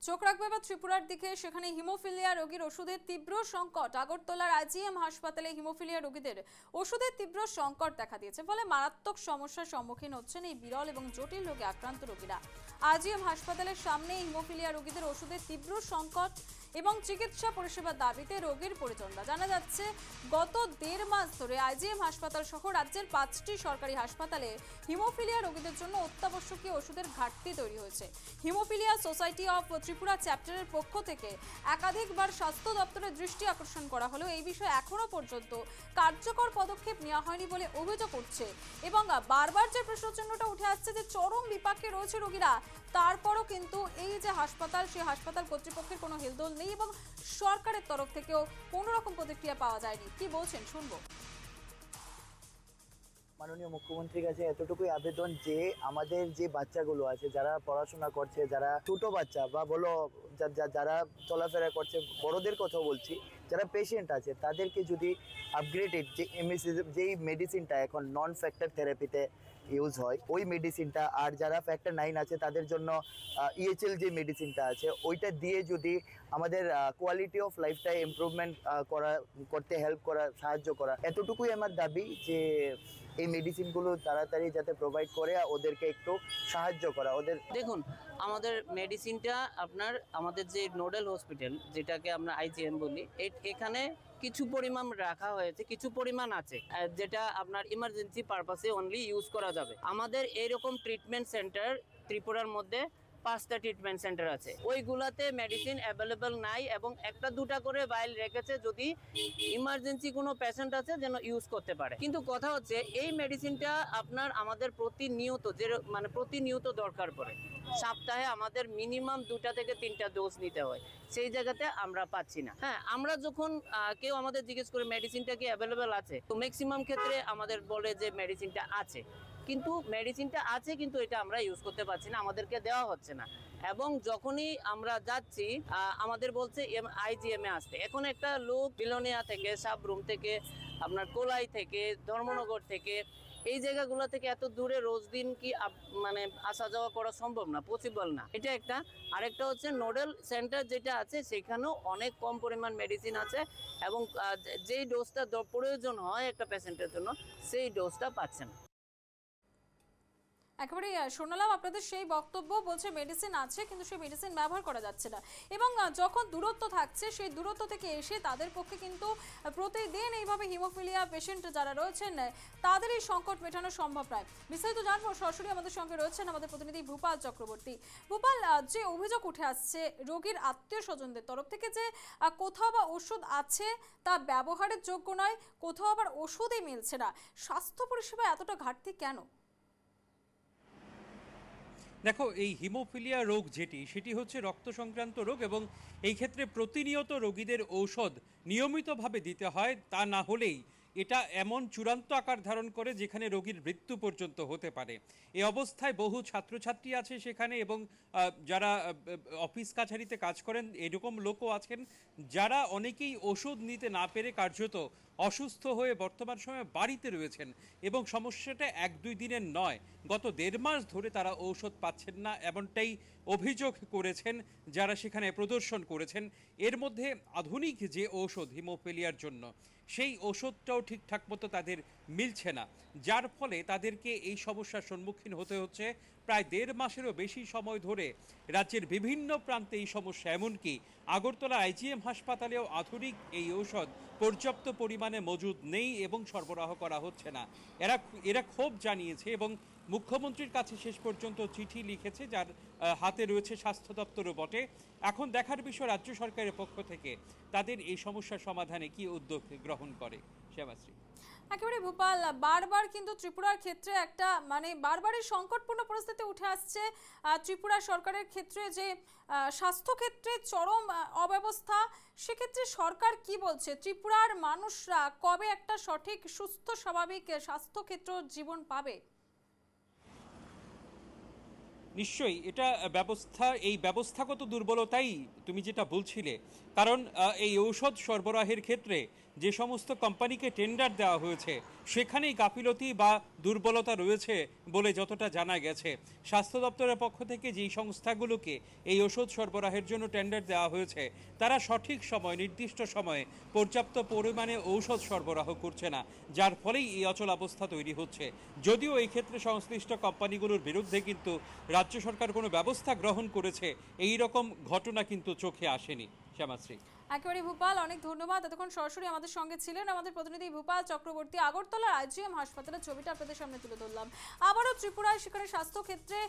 চোখ রাখবে এবার ত্রিপুরার দিকে। সেখানে হিমোফিলিয়া রোগীর ওষুধের তীব্র সংকট। আগরতলার আইজিএম হাসপাতালে হিমোফিলিয়া রোগীদের ওষুধের তীব্র সংকট দেখা দিয়েছে, ফলে মারাত্মক সমস্যার সম্মুখীন হচ্ছেন এই বিরল এবং জটিল রোগে আক্রান্ত রোগীরা। আইজিএম হাসপাতালের সামনে হিমোফিলিয়া রোগীদের ওষুধের তীব্র সংকট এবং চিকিৎসা পরিষেবার দাবিতে রোগীর পরিজনরা। জানা যাচ্ছে গত 1.5 মাস ধরে আইজিএম হাসপাতাল সহ রাজ্যের 5টি সরকারি হাসপাতালে হিমোফিলিয়া রোগীদের জন্য অত্যাবশ্যকীয় ওষুধের ঘাটতি তৈরি হয়েছে। হিমোফিলিয়া সোসাইটি অফ ত্রিপুরা চ্যাপ্টারের পক্ষ থেকে একাধিকবার স্বাস্থ্য দপ্তরের দৃষ্টি আকর্ষণ করা হলেও এই বিষয়ে এখনো পর্যন্ত কার্যকর পদক্ষেপ নেওয়া হয়নি বলে অভিযোগ উঠছে। এবং বারবার যে প্রশ্নচিহ্নটা উঠে আসছে যে চরম বিপাকে রয়েছে রোগীরা, তারপরও কিন্তু এই যে হাসপাতাল, সেই হাসপাতাল কর্তৃপক্ষের কোনো হেলদোল নেই এবং সরকারের তরফ থেকেও কোনো রকম প্রতিক্রিয়া পাওয়া যায়নি। কি বলছেন শুনবো। মাননীয় মুখ্যমন্ত্রীর কাছে এতটুকুই আবেদন যে আমাদের যে বাচ্চাগুলো আছে, যারা পড়াশোনা করছে, যারা ছোট বাচ্চা বা বলো যারা চলাফেরা করছে, বড়দের কথাও বলছি, যারা পেশেন্ট আছে তাদেরকে যদি আপগ্রেডেড যেই মেডিসিনটা এখন নন ফ্যাক্টর থেরাপিতে ইউজ হয় ওই মেডিসিনটা, আর যারা ফ্যাক্টর 9 আছে তাদের জন্য ইএচএল যে মেডিসিনটা আছে ওইটা দিয়ে যদি আমাদের কোয়ালিটি অফ লাইফটা ইমপ্রুভমেন্ট করতে হেল্প করা, সাহায্য করা, এতটুকুই আমার দাবি যে এই মেডিসিনগুলো তাড়াতাড়ি যাতে প্রোভাইড করে ওদেরকে একটু সাহায্য করা। ওদের দেখুন, আমাদের মেডিসিনটা আপনার আমাদের যে নোডাল হসপিটাল, যেটাকে আমরা আইজিএম বলি, এখানে কিছু পরিমাণ রাখা হয়েছে, কিছু পরিমাণ আছে যেটা আপনার ইমার্জেন্সি পারপাসে অনলি ইউজ করা যাবে। আমাদের এইরকম ট্রিটমেন্ট সেন্টার ত্রিপুরার মধ্যে 5টা ট্রিটমেন্ট সেন্টার আছে, ওইগুলাতে মেডিসিন অ্যাভেলেবল নাই এবং 1-2টা করে ভাইল রেখেছে যদি ইমার্জেন্সি কোনো পেশেন্ট আছে যেন ইউজ করতে পারে। কিন্তু কথা হচ্ছে এই মেডিসিনটা আপনার আমাদের প্রতিনিয়ত দরকার পড়ে। সপ্তাহে আমাদের মিনিমাম 2টা থেকে 3টা ডোজ নিতে হয়, সেই জায়গাতে আমরা পাচ্ছি না। হ্যাঁ, আমরা যখন কেউ আমাদের জিজ্ঞেস করে মেডিসিনটা কি অ্যাভেলেবেল আছে, তো ম্যাক্সিমাম ক্ষেত্রে আমাদের বলে যে মেডিসিনটা আছে, কিন্তু মেডিসিনটা আছে কিন্তু এটা আমরা ইউজ করতে পারছি না, আমাদেরকে দেওয়া হচ্ছে না। এবং যখনই আমরা যাচ্ছি আমাদের বলছে আইজিএম এ আসতে। এখন একটা লোক বিলোনিয়া থেকে, সাবরুম থেকে, আপনার কোলাই থেকে, ধর্মনগর থেকে, এই জায়গাগুলো থেকে এত দূরে রোজ দিন কি আসা যাওয়া করা সম্ভব না, পসিবল না। এটা একটা। আরেকটা হচ্ছে নোডাল সেন্টার যেটা আছে সেখানেও অনেক কম পরিমাণ মেডিসিন আছে এবং যেই ডোজটা প্রয়োজন হয় একটা পেশেন্টের জন্য সেই ডোজটা পাচ্ছে না। একেবারে শোনালাম আপনাদের সেই বক্তব্য, বলছে মেডিসিন আছে কিন্তু সেই মেডিসিন ব্যবহার করা যাচ্ছে না এবং যখন দূরত্ব থাকছে সেই দূরত্ব থেকে এসে তাদের পক্ষে কিন্তু প্রতিদিন এইভাবে হিমোফিলিয়া পেশেন্ট যারা রয়েছেন তাদের এই সংকট মেটানো সম্ভব নয়। বিস্তারিত জানবো, সরাসরি আমাদের সঙ্গে রয়েছেন আমাদের প্রতিনিধি ভূপাল চক্রবর্তী। ভূপাল, যে অভিযোগ উঠে আসছে রোগীর আত্মীয় স্বজনদের তরফ থেকে যে কোথাও বা ওষুধ আছে তা ব্যবহারের যোগ্য নয়, কোথাও আবার ওষুধই মিলছে না, স্বাস্থ্য পরিষেবা এতটা ঘাটতি কেন? দেখো, এই হিমোফিলিয়া রোগ সেটি হচ্ছে রক্ত সংক্রান্ত রোগ এবং এই ক্ষেত্রে প্রতিনিয়ত রোগীদের ঔষধ নিয়মিতভাবে দিতে হয়, তা না হলেই এটা এমন চূড়ান্ত আকার ধারণ করে যেখানে রোগীর মৃত্যু পর্যন্ত হতে পারে। এই অবস্থায় বহু ছাত্রছাত্রী আছে সেখানে এবং যারা অফিস কাছারিতে কাজ করেন এরকম লোকও আছেন যারা অনেকেই ওষুধ নিতে না পেরে কার্যত অসুস্থ হয়ে বর্তমান সময়ে বাড়িতে রয়েছেন এবং সমস্যাটা 1-2 দিনের নয়, গত 1.5 মাস ধরে তারা ঔষধ পাচ্ছেন না, এমনটাই অভিযোগ করেছেন যারা সেখানে প্রদর্শন করেছেন। এর মধ্যে আধুনিক যে ঔষধ হিমোফিলিয়ার জন্য সেই ওষুধটাও ঠিকঠাক মতো তাদের মিলছে না, যার ফলে তাদেরকে এই সমস্যার সম্মুখীন হতে হচ্ছে প্রায় 1.5 মাসেরও বেশি সময় ধরে। রাজ্যের বিভিন্ন প্রান্তে এই সমস্যা, এমনকি আগরতলা আইজিএম হাসপাতালেও আধুনিক এই ঔষধ পর্যাপ্ত পরিমাণে মজুদ নেই এবং সরবরাহ করা হচ্ছে না। এরা ক্ষোভ জানিয়েছে এবং মুখ্যমন্ত্রীর কাছে শেষ পর্যন্ত চিঠি লিখেছে, যার হাতে রয়েছে স্বাস্থ্য দপ্তরও বটে। এখন দেখার বিষয় রাজ্য সরকারের পক্ষ থেকে তাদের এই সমস্যার সমাধানে কি উদ্যোগ গ্রহণ করে। শ্যামাশ্রী, একেবারে ভূপাল, বারবার কিন্তু ত্রিপুরার ক্ষেত্রে একটা বারবারই সংকটপূর্ণ পরিস্থিতি উঠে আসছে। ত্রিপুরা সরকারের ক্ষেত্রে যে স্বাস্থ্য ক্ষেত্রে চরম অব্যবস্থা, সেক্ষেত্রে সরকার কি বলছে? ত্রিপুরার মানুষরা কবে একটা সঠিক সুস্থ স্বাভাবিক স্বাস্থ্যক্ষেত্র জীবন পাবে? নিশ্চয়ই এটা এই ব্যবস্থাগত দুর্বলতাই তুমি যেটা বলছিলে, কারণ এই ঔষধ সরবরাহের ক্ষেত্রে যে সমস্ত কোম্পানিকে টেন্ডার দেওয়া হয়েছে সেখানেই গাফিলতি বা দুর্বলতা রয়েছে বলে যতটা জানা গেছে। স্বাস্থ্য দপ্তরের পক্ষ থেকে যেই সংস্থাগুলোকে এই ওষুধ সরবরাহের জন্য টেন্ডার দেওয়া হয়েছে তারা সঠিক সময় নির্দিষ্ট সময়ে পর্যাপ্ত পরিমাণে ঔষধ সরবরাহ করছে না, যার ফলেই এই অচলাবস্থা তৈরি হচ্ছে। যদিও এই ক্ষেত্রে সংশ্লিষ্ট কোম্পানিগুলোর বিরুদ্ধে কিন্তু রাজ্য সরকার কোনো ব্যবস্থা গ্রহণ করেছে এই রকম ঘটনা কিন্তু চোখে আসেনি। শ্যামাশ্রী, একেবারে ভূপাল, অনেক ধন্যবাদ। এতক্ষণ সরাসরি আমাদের সঙ্গে ছিলেন আমাদের প্রতিনিধি ভূপাল চক্রবর্তী। আগরতলার আইজিএম হাসপাতালের ছবিটা আপনাদের সামনে তুলে ধরলাম। আবারও ত্রিপুরায় সেখানে স্বাস্থ্যক্ষেত্রে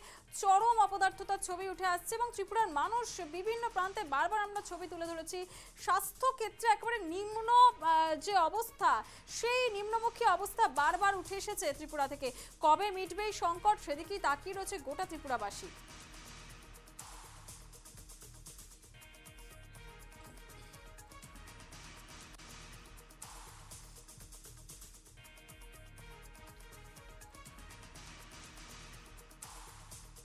চরম অপদার্থতার ছবি উঠে আসছে এবং ত্রিপুরার মানুষ বিভিন্ন প্রান্তে বারবার আমরা ছবি তুলে ধরেছি। স্বাস্থ্যক্ষেত্রে একেবারে নিম্ন যে অবস্থা, সেই নিম্নমুখী অবস্থা বারবার উঠে এসেছে ত্রিপুরা থেকে। কবে মিটবে এই সংকট সেদিকেই তাকিয়ে রয়েছে গোটা ত্রিপুরাবাসী।